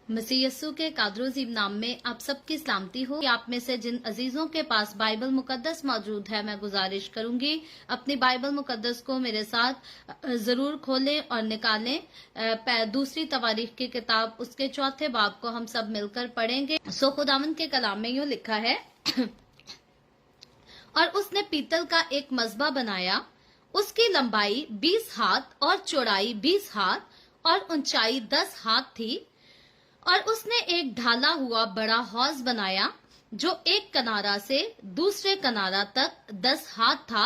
मसीह यस्सु के कादरोजीब नाम में आप सबकी सलामती हो। आप में से जिन अजीजों के पास बाइबल मुकद्दस मौजूद है, मैं गुजारिश करूंगी अपनी बाइबल मुकद्दस को मेरे साथ जरूर खोलें और निकालें। दूसरी तवारीख की किताब उसके चौथे बाब को हम सब मिलकर पढ़ेंगे। सो खुदावन के कलाम में यूं लिखा है और उसने पीतल का एक मज़बा बनाया, उसकी लंबाई 20 हाथ और चौड़ाई 20 हाथ और ऊंचाई 10 हाथ थी। और उसने एक ढाला हुआ बड़ा हौज बनाया जो एक किनारा से दूसरे किनारा तक 10 हाथ था।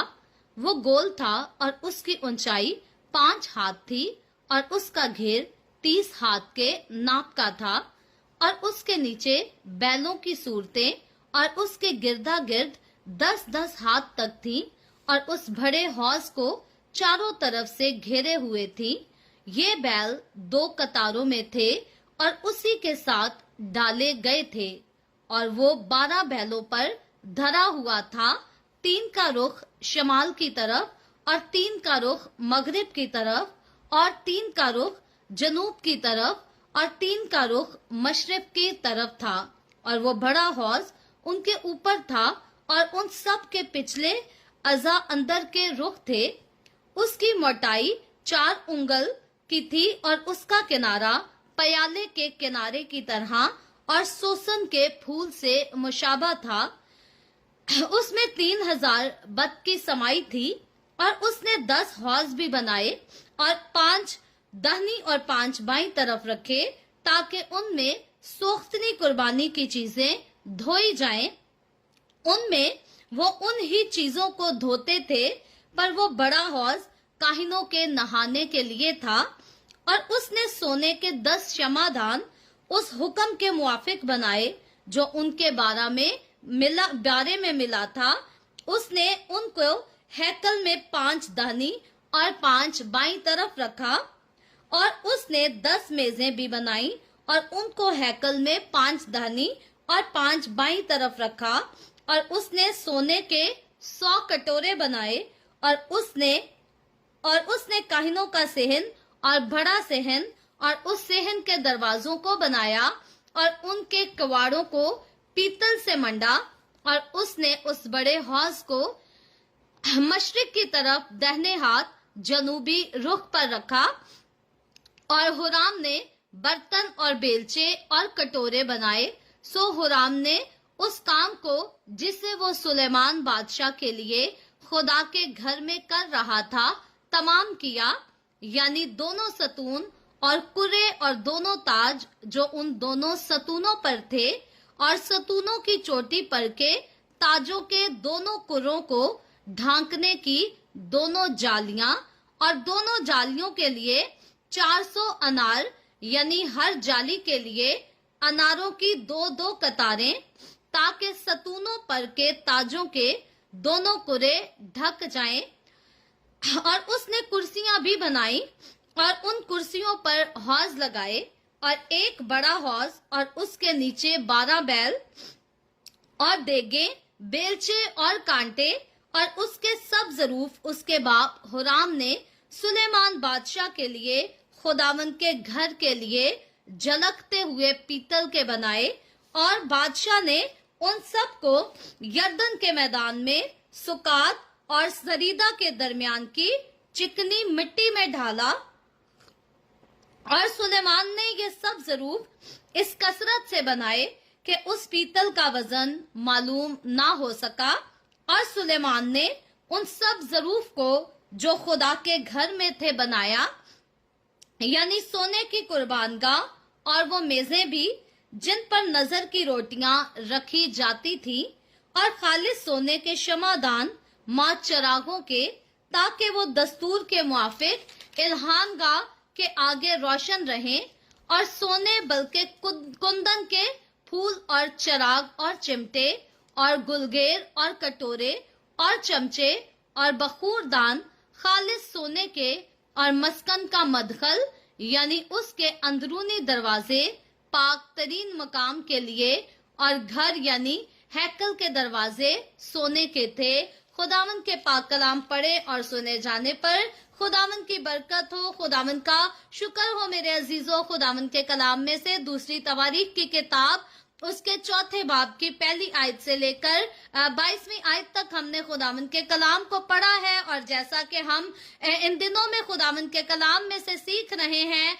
वो गोल था और उसकी ऊंचाई 5 हाथ थी और उसका घेर 30 हाथ के नाप का था। और उसके नीचे बैलों की सूरतें और उसके गिरदा गिर्द 10-10 हाथ तक थी और उस बड़े हौज को चारों तरफ से घेरे हुए थी। ये बैल 2 कतारों में थे और उसी के साथ डाले गए थे। और वो 12 बैलों पर धरा हुआ था, 3 का रुख शमाल की तरफ और 3 का रुख मगरिब की तरफ और 3 का रुख जनूब की तरफ और 3 का रुख मशरिक की तरफ था। और वो बड़ा हौज उनके ऊपर था और उन सब के पिछले अज़ा अंदर के रुख थे। उसकी मोटाई 4 उंगल की थी और उसका किनारा प्याले के किनारे की तरह और सोसन के फूल से मुशाबा था। उसमें 3000 बत की समाई थी। और उसने 10 हौज भी बनाए और 5 दाहिनी और 5 बाईं तरफ रखे, ताकि उनमें सोख्तनी कुर्बानी की चीजें धोई जाएं। उनमें वो उन ही चीजों को धोते थे, पर वो बड़ा हौज काहिनों के नहाने के लिए था। और उसने सोने के 10 क्षमादान उस हुक्म के मुआफिक बनाए जो उनके बारे में मिला था। उसने उनको हैकल में 5 दाहिनी और 5 बाईं तरफ रखा। और उसने 10 मेजें भी बनाई और उनको हैकल में 5 दाहिनी और 5 बाईं तरफ रखा। और उसने सोने के 100 कटोरे बनाए। और उसने काहिनों का सेहन और बड़ा सेहन और उस सेहन के दरवाजों को बनाया और उनके कवाड़ों को पीतल से मंडा। और उसने उस बड़े हौज को मशरिक की तरफ दाहिने हाथ जनूबी रुख पर रखा। और हुराम ने बर्तन और बेलचे और कटोरे बनाए। सो हुराम ने उस काम को जिसे वो सुलेमान बादशाह के लिए खुदा के घर में कर रहा था तमाम किया, यानी दोनों सतून और कुरे और दोनों ताज जो उन दोनों सतूनों पर थे, और सतूनों की चोटी पर के ताजों के दोनों कुरों को ढांकने की दोनों जालियां, और दोनों जालियों के लिए 400 अनार, यानी हर जाली के लिए अनारों की 2-2 कतारें, ताकि सतूनों पर के ताजों के दोनों कुरे ढक जाएं। और उसने कुर्सियां भी बनाई और उन कुर्सियों पर हौज लगाए और एक बड़ा हौज और उसके नीचे 12 बैल और देगे, बेलचे और कांटे और उसके सब जरूफ उसके बाप हुराम ने सुलेमान बादशाह के लिए खुदावन के घर के लिए झलकते हुए पीतल के बनाए। और बादशाह ने उन सब को यरदन के मैदान में सुकात और सरीदा के दरमियान की चिकनी मिट्टी में ढाला। और सुलेमान ने ये सब जरूर इस कसरत से बनाए कि उस पीतल का वजन मालूम ना हो सका। और सुलेमान ने उन सब जरूफ को जो खुदा के घर में थे बनाया, यानी सोने की कुर्बानगाह और वो मेजें भी जिन पर नजर की रोटियां रखी जाती थी, और खालिस सोने के शमादान माँ चरागों के, ताकि वो दस्तूर के मुआफिक इल्हान गाह के आगे रोशन रहें। और सोने बल्कि कुंदन के फूल और चराग और चिमटे और गुलगेर और कटोरे और चमचे और बखूरदान खालिस सोने के, और मस्कन का मदखल यानी उसके अंदरूनी दरवाजे पाक तरीन मकाम के लिए, और घर यानी हैकल के दरवाजे सोने के थे। खुदावन के पाक कलाम पढ़े और सुने जाने पर खुदावंद की बरकत हो, खुदावंद का शुक्र हो मेरे अजीजों। खुदावंद के कलाम में से दूसरी तवारीख की किताब उसके चौथे बाब की पहली आयत से लेकर 22वीं आयत तक हमने खुदावंद के कलाम को पढ़ा है। और जैसा कि हम इन दिनों में खुदावंद के कलाम में से सीख रहे हैं,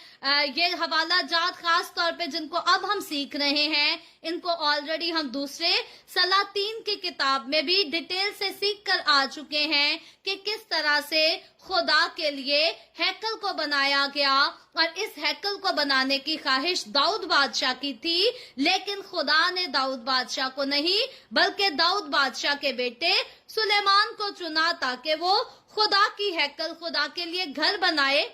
ये हवाला जात खास तौर पे जिनको अब हम सीख रहे हैं, इनको ऑलरेडी हम दूसरे सलातीन की किताब में भी डिटेल से सीख कर आ चुके हैं कि किस तरह से खुदा के लिए हैकल को बनाया गया। और इस हैकल को बनाने की ख्वाहिश दाऊद बादशाह की थी, लेकिन खुदा ने दाऊद बादशाह को नहीं बल्कि दाऊद बादशाह के बेटे सुलेमान को चुना ताकि वो खुदा की हैकल, खुदा के लिए घर बनाए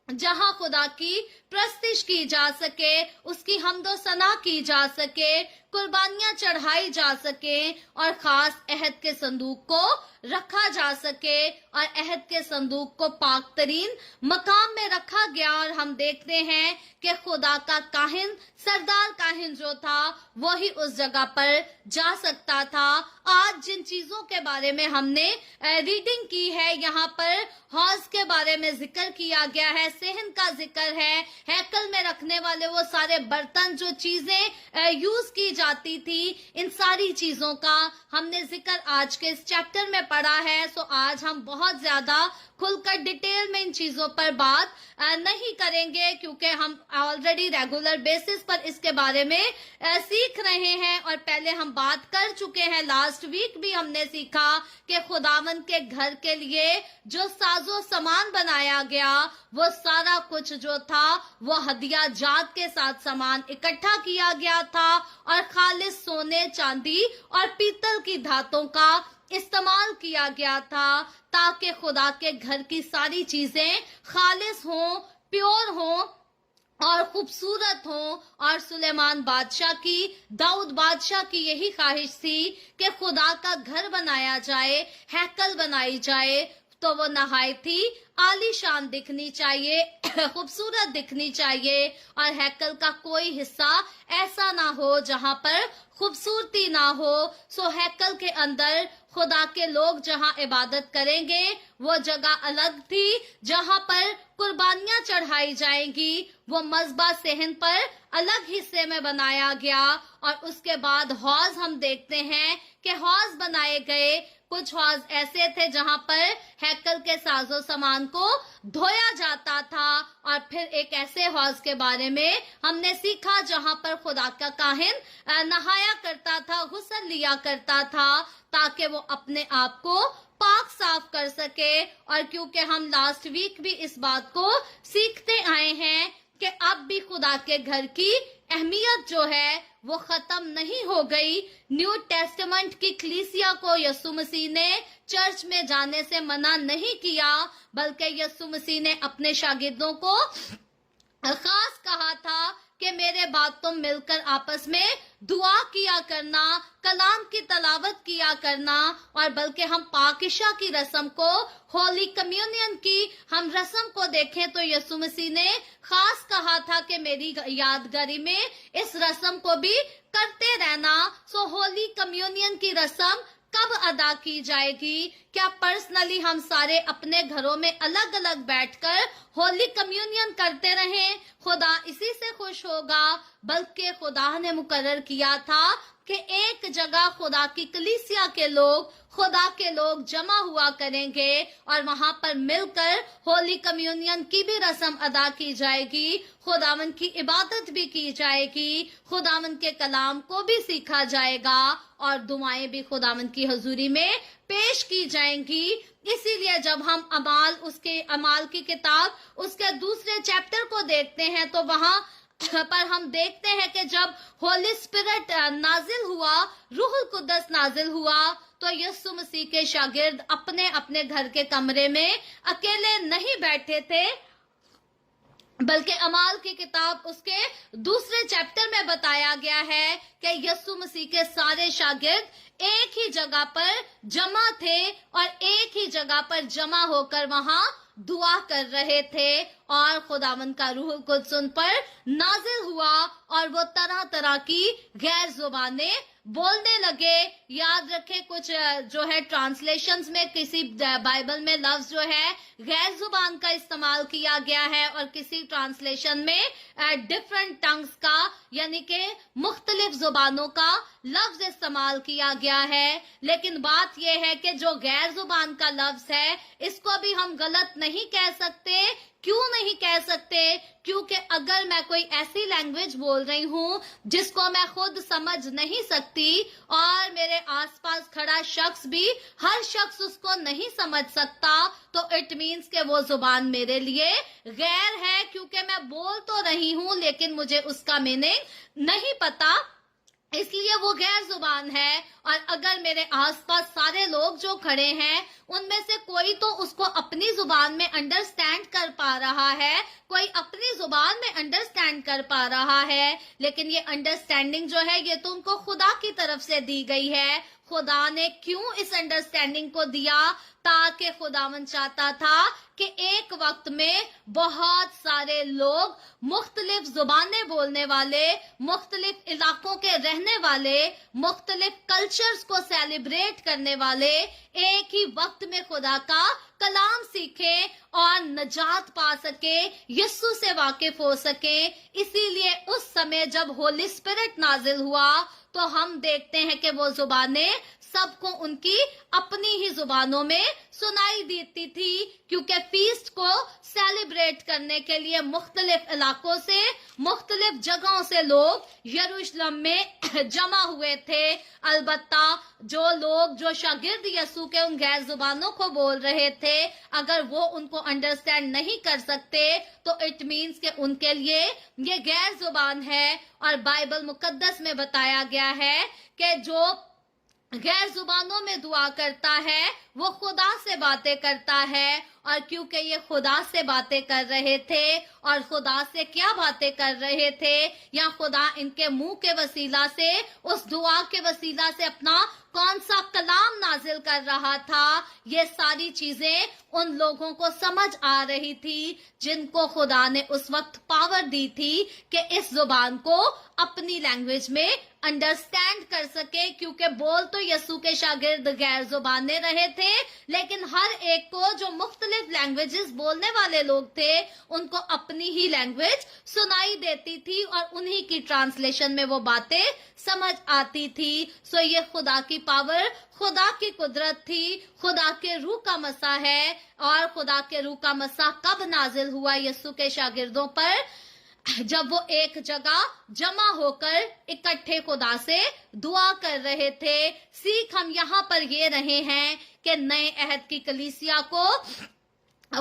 जहां खुदा की प्रस्तिश की जा सके, उसकी हम्दो सना की जा सके, कुर्बानियां चढ़ाई जा सके और खास अहद के संदूक को रखा जा सके। और अहद के संदूक को पाक तरीन मकाम में रखा गया। और हम देखते हैं कि खुदा का काहिन, सरदार काहिन जो था, वही उस जगह पर जा सकता था। आज जिन चीजों के बारे में हमने रीडिंग की है, यहाँ पर हौज के बारे में जिक्र किया गया है, सेहन का जिक्र है, हैकल में रखने वाले वो सारे बर्तन, जो चीजें यूज की जाती थी, इन सारी चीजों का हमने जिक्र आज के इस चैप्टर में पढ़ा है। सो आज हम बहुत ज्यादा खुलकर डिटेल में इन चीजों पर बात नहीं करेंगे, क्योंकि हम ऑलरेडी रेगुलर बेसिस पर इसके बारे में सीख रहे हैं। और पहले हम बात कर चुके हैं, लास्ट वीक भी हमने सीखा कि खुदावंद के घर के लिए जो साजो सामान बनाया गया, वो सारा कुछ जो था वो हदिया जात के साथ सामान इकट्ठा किया गया था और खालिस सोने, चांदी और पीतल की धातों का इस्तेमाल किया गया था, ताकि खुदा के घर की सारी चीजें खालिस हों, प्योर हों और खूबसूरत हों। और सुलेमान बादशाह की, दाऊद बादशाह की यही ख्वाहिश थी कि खुदा का घर बनाया जाए, हैकल बनाई जाए, तो वो नहायत ही आलीशान दिखनी चाहिए, खूबसूरत दिखनी चाहिए। और हैकल का कोई हिस्सा ऐसा ना हो जहां पर खूबसूरती ना हो। सो हैकल के अंदर खुदा के लोग जहां इबादत करेंगे, वो जगह अलग थी जहां पर कुर्बानियां चढ़ाई जाएंगी। वो मज़बा सेहन पर अलग हिस्से में बनाया गया। और उसके बाद हौज हम देखते हैं कि हौज बनाए गए। कुछ हौज ऐसे थे जहां पर हैकल के साजो सामान को धोया जाता था। और फिर एक ऐसे हौज के बारे में हमने सीखा जहां पर खुदा का काहिन नहाया करता था, गुस्ल लिया करता था, ताकि वो अपने आप को पाक साफ कर सके। और क्योंकि हम लास्ट वीक भी इस बात को सीखते आए हैं कि अब भी खुदा के घर की अहमियत जो है वो खत्म नहीं हो गई। न्यू टेस्टामेंट की कलीसिया को यीशु मसीह ने चर्च में जाने से मना नहीं किया, बल्कि यीशु मसीह ने अपने शागिर्दों को खास कहा था कि मेरे बाद तुम मिलकर आपस में दुआ किया करना, कलाम की तलावत किया करना। और बल्कि हम पाकिशा की रस्म को, होली कम्युनियन की हम रस्म को देखें तो यीशु मसीह ने खास कहा था कि मेरी यादगारी में इस रस्म को भी करते रहना। सो होली कम्युनियन की रस्म कब अदा की जाएगी? क्या पर्सनली हम सारे अपने घरों में अलग अलग बैठकर होली कम्युनियन करते रहें? खुदा इसी से खुश होगा। बल्कि खुदा ने मुकर्रर किया था कि एक जगह खुदा की कलीसिया के लोग, खुदा के लोग जमा हुआ करेंगे और वहां पर मिलकर होली कम्युनियन की भी रस्म अदा की जाएगी, खुदावन की इबादत भी की जाएगी, खुदावन के कलाम को भी सीखा जाएगा और दुआएं भी खुदावन की हजूरी में पेश की जाएंगी। इसीलिए जब हम अमाल की किताब उसके दूसरे चैप्टर को देखते हैं तो वहां पर हम देखते हैं कि जब होली स्पिरिट नाजिल हुआ, रूहुल कुद्दस नाजिल हुआ, तो यीशु मसीह के शागिर्द अपने अपने घर के कमरे में अकेले नहीं बैठे थे, बल्कि अमाल की किताब उसके दूसरे चैप्टर में बताया गया है कि यीशु मसीह के सारे शागिर्द एक ही जगह पर जमा थे और एक ही जगह पर जमा होकर वहां दुआ कर रहे थे और खुदावंद का रूहुल कुद्दस उन पर नाजिल हुआ और वो तरह तरह की गैर जुबानें बोलने लगे। याद रखें, कुछ जो है ट्रांसलेशंस में किसी बाइबल में लफ्ज जो है गैर जुबान का इस्तेमाल किया गया है और किसी ट्रांसलेशन में डिफरेंट टंग्स का यानी कि मुख्तलिफ जुबानों का लफ्ज इस्तेमाल किया गया है। लेकिन बात यह है कि जो गैर जुबान का लफ्ज है इसको भी हम गलत नहीं कह सकते। क्यों नहीं कह सकते? क्योंकि अगर मैं कोई ऐसी लैंग्वेज बोल रही हूँ जिसको मैं खुद समझ नहीं सकती और मेरे आसपास खड़ा शख्स भी हर शख्स उसको नहीं समझ सकता, तो इट मीन्स कि वो जुबान मेरे लिए गैर है, क्योंकि मैं बोल तो रही हूँ लेकिन मुझे उसका मीनिंग नहीं पता, इसलिए वो गैर जुबान है। और अगर मेरे आसपास सारे लोग जो खड़े हैं उनमें से कोई तो उसको अपनी जुबान में अंडरस्टैंड कर पा रहा है, कोई अपनी जुबान में अंडरस्टैंड कर पा रहा है, लेकिन ये अंडरस्टैंडिंग जो है ये तो उनको खुदा की तरफ से दी गई है। खुदा ने क्यों इस अंडरस्टैंडिंग को दिया? ताकि खुदावन चाहता था कि एक वक्त में बहुत सारे लोग मुख्तलिफ जुबानें बोलने वाले, मुख्तलिफ इलाकों के रहने वाले, मुख्तलिफ कल्चर्स को सेलिब्रेट करने वाले एक ही वक्त में खुदा का कलाम सीखे और नजात पा सके, यीशु से वाकिफ हो सके। इसीलिए उस समय जब होली स्पिरिट नाजिल हुआ तो हम देखते हैं कि वो जुबानें सबको उनकी अपनी ही जुबानों में सुनाई देती थी, क्योंकि फीस्ट को सेलिब्रेट करने के लिए मुख्तलिफ इलाकों से, मुख्तलिफ जगहों से लोग यरूशलेम में जमा हुए थे। अलबत्ता जो लोग जो शागिर्द यीशु के उन गैर जुबानों को बोल रहे थे, अगर वो उनको अंडरस्टैंड नहीं कर सकते तो इट मीन्स कि उनके लिए ये गैर जुबान है। और बाइबल मुकद्दस में बताया गया है कि जो गैर जुबानों में दुआ करता है वो खुदा से बातें करता है। और क्योंकि ये खुदा से बातें कर रहे थे, और खुदा से क्या बातें कर रहे थे, या खुदा इनके मुंह के वसीला से, उस दुआ के वसीला से अपना कौन सा कलाम नाजिल कर रहा था, ये सारी चीजें उन लोगों को समझ आ रही थी जिनको खुदा ने उस वक्त पावर दी थी कि इस जुबान को अपनी लैंग्वेज में अंडरस्टैंड कर सके। क्योंकि बोल तो यीशु के शागिर्द गैर जुबाने रहे थे, लेकिन हर एक को जो मुख्तलिफ लैंग्वेजेस बोलने वाले लोग थे उनको अपनी ही लैंग्वेज सुनाई देती थी और उन्हीं की ट्रांसलेशन में वो बातें समझ आती थी। सो ये खुदा की पावर, खुदा की कुदरत थी, खुदा के रूह का मसा है। और खुदा के रूह का मसा कब नाजिल हुआ यीशु के शागिर्दों पर? जब वो एक जगह जमा होकर इकट्ठे खुदा से दुआ कर रहे थे। सीख हम यहाँ पर ये रहे हैं कि नए अहद की कलीसिया को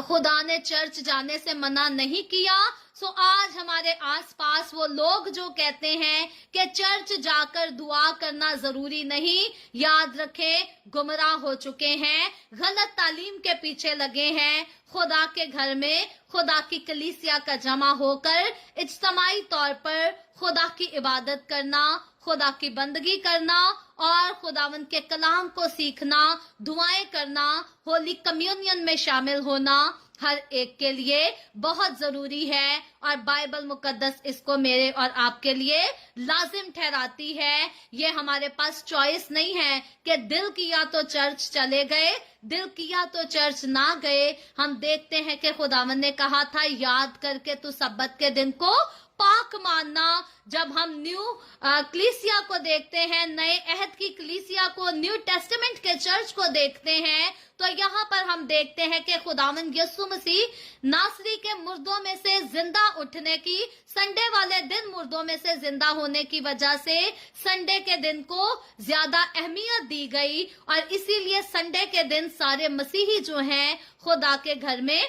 खुदा ने चर्च जाने से मना नहीं किया। सो आज हमारे आसपास वो लोग जो कहते हैं कि चर्च जाकर दुआ करना जरूरी नहीं, याद रखें गुमराह हो चुके हैं, गलत तालीम के पीछे लगे हैं। खुदा के घर में खुदा की कलीसिया का जमा होकर इज्तमाई तौर पर खुदा की इबादत करना, खुदा की बंदगी करना और खुदावंद के कलाम को सीखना, दुआएं करना, होली कम्युनियन में शामिल होना हर एक के लिए बहुत जरूरी है। और बाइबल मुकद्दस इसको मेरे और आपके लिए लाजिम ठहराती है। ये हमारे पास चॉइस नहीं है कि दिल किया तो चर्च चले गए, दिल किया तो चर्च ना गए। हम देखते हैं कि खुदावंद ने कहा था याद करके तू सब्बत के दिन को पाक मानना। जब हम न्यू कलीसिया को देखते हैं, नए अहद की कलीसिया को, न्यू टेस्टामेंट के चर्च को देखते हैं, तो यहाँ पर हम देखते हैं कि खुदावंद यीशु मसीह नासरी के मुर्दों में से जिंदा उठने की, संडे वाले दिन मुर्दों में से जिंदा होने की वजह से संडे के दिन को ज्यादा अहमियत दी गई। और इसीलिए संडे के दिन सारे मसीही जो हैं खुदा के घर में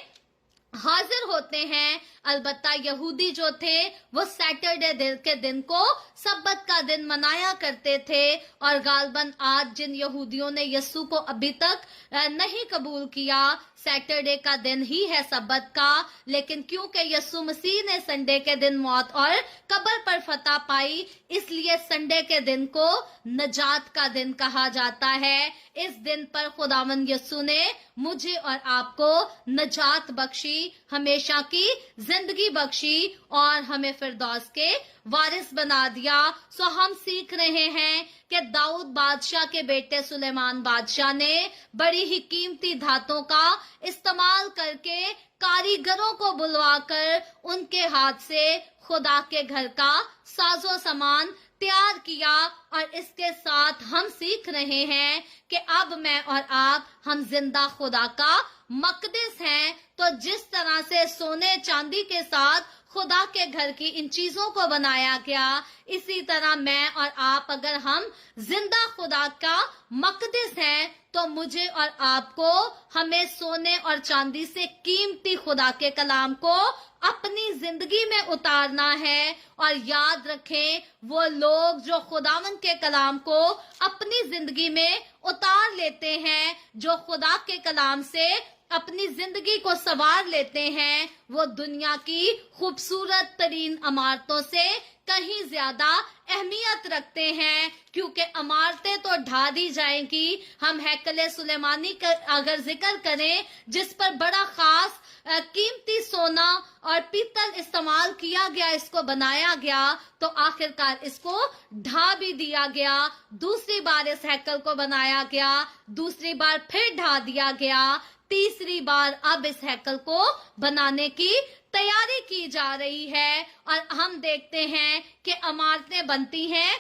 हाजिर होते हैं। अलबत्ता यहूदी जो थे वो सैटरडे के दिन को सब्बत का दिन मनाया करते थे। और गालबन आज जिन यहूदियों ने यीशु को अभी तक नहीं कबूल किया, सैटरडे का दिन ही है सब्बत का, लेकिन क्योंकि यीशु मसीह ने संडे के दिन मौत और कब्र पर फतह पाई, इसलिए संडे के दिन को नजात का दिन कहा जाता है। इस दिन पर खुदावंद यीशु ने मुझे और आपको नजात बख्शी, हमेशा की जिंदगी बख्शी और हमें फिरदौस के वारिस बना दिया। सो हम सीख रहे हैं कि दाऊद बादशाह के बेटे सुलेमान बादशाह ने बड़ी ही कीमती धातों का इस्तेमाल करके कारीगरों को बुलवाकर उनके हाथ से खुदा के घर का साजो सामान तैयार किया। और इसके साथ हम सीख रहे हैं कि अब मैं और आप हम जिंदा खुदा का मकदस हैं। तो जिस तरह से सोने चांदी के साथ खुदा के घर की इन चीजों को बनाया गया, इसी तरह मैं और आप अगर हम जिंदा खुदा का मकदस हैं तो मुझे और आपको हमें सोने और चांदी से कीमती खुदा के कलाम को अपनी जिंदगी में उतारना है। और याद रखें, वो लोग जो खुदावंद के कलाम को अपनी जिंदगी में उतार लेते हैं, जो खुदा के कलाम से अपनी जिंदगी को संवार लेते हैं, वो दुनिया की खूबसूरत तरीन इमारतों से कहीं ज्यादा अहमियत रखते हैं। क्योंकि इमारतें तो ढा दी जाएंगी, हम हैकले सुलेमानी का अगर जिक्र करें जिस पर बड़ा खास कीमती सोना और पीतल इस्तेमाल किया गया, इसको बनाया गया, तो आखिरकार इसको ढा भी दिया गया। दूसरी बार इस हैकल को बनाया गया, दूसरी बार फिर ढा दिया गया, तीसरी बार अब इस हैकल को बनाने की तैयारी की जा रही है। और हम देखते हैं कि इमारतें बनती हैं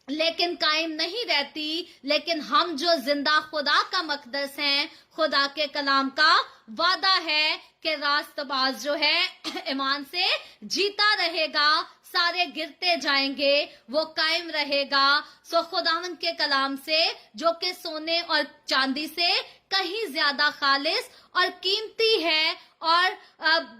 लेकिन कायम नहीं रहती, लेकिन हम जो जिंदा खुदा का मकदस हैं, खुदा के कलाम का वादा है कि रास्तबाज जो है ईमान से जीता रहेगा, सारे गिरते जाएंगे, वो कायम रहेगा। सो खुदावंद के कलाम से, जो कि सोने और चांदी से कहीं ज्यादा खालिस और कीमती है और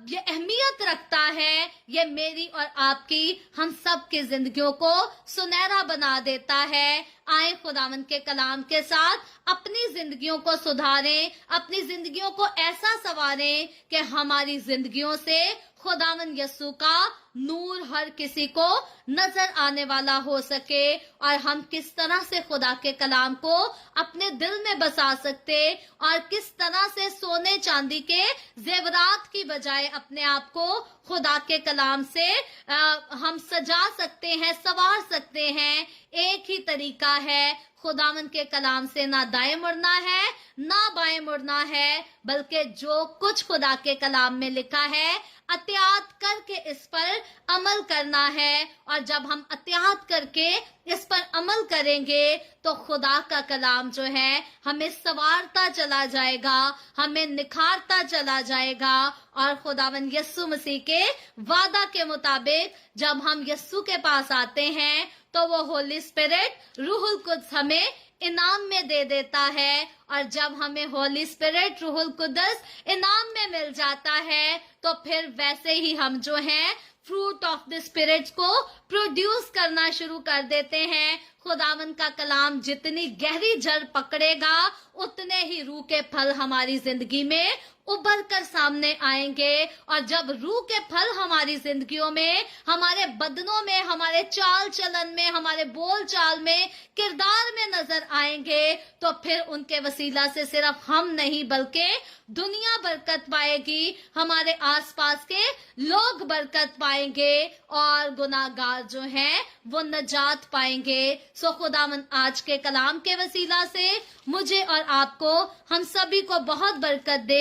ये अहमियत रखता है, ये मेरी और आपकी, हम सब की जिंदगियों को सुनहरा बना देता है। आए खुदावंद के कलाम के साथ अपनी जिंदगियों को सुधारें, अपनी जिंदगियों को ऐसा संवारें कि हमारी जिंदगियों से खुदावंद यीशु का नूर हर किसी को नजर आने वाला हो सके। और हम किस तरह से खुदा के कलाम को अपने दिल में बसा सकते और किस तरह से सोने चांदी के जेवरात की बजाय अपने आप को खुदा के कलाम से हम सजा सकते हैं, संवार सकते हैं। एक ही तरीका है, खुदावंद के कलाम से ना दाएं मुड़ना है ना बाएं मुड़ना है, बल्कि जो कुछ खुदा के कलाम में लिखा है अत्यात करके इस पर अमल करना है। और जब हम अत्यात करके इस पर अमल करेंगे तो खुदा का कलाम जो है हमें संवारता चला जाएगा, हमें निखारता चला जाएगा। और खुदावंद यीशु मसीह के वादा के मुताबिक जब हम यीशु के पास आते हैं तो वो होली स्पिरिट रूहुल कुद्स हमें इनाम में दे देता है। और जब हमें होली स्पिरिट रूहुल कुद्स इनाम में मिल जाता है तो फिर वैसे ही हम जो हैं फ्रूट ऑफ द स्पिरिट को प्रोड्यूस करना शुरू कर देते हैं। खुदावंद का कलाम जितनी गहरी जड़ पकड़ेगा उतने ही रूह के फल हमारी जिंदगी में उभर कर सामने आएंगे। और जब रूह के फल हमारी जिंदगियों में, हमारे बदनों में, हमारे चाल चलन में, हमारे बोल चाल में, किरदार में नजर आएंगे तो फिर उनके वसीला से सिर्फ हम नहीं बल्कि दुनिया बरकत पाएगी, हमारे आसपास के लोग बरकत पाएंगे और गुनाहगार जो हैं वो नजात पाएंगे। सो खुदावंद आज के कलाम के वसीला से मुझे और आपको, हम सभी को बहुत बरकत दे।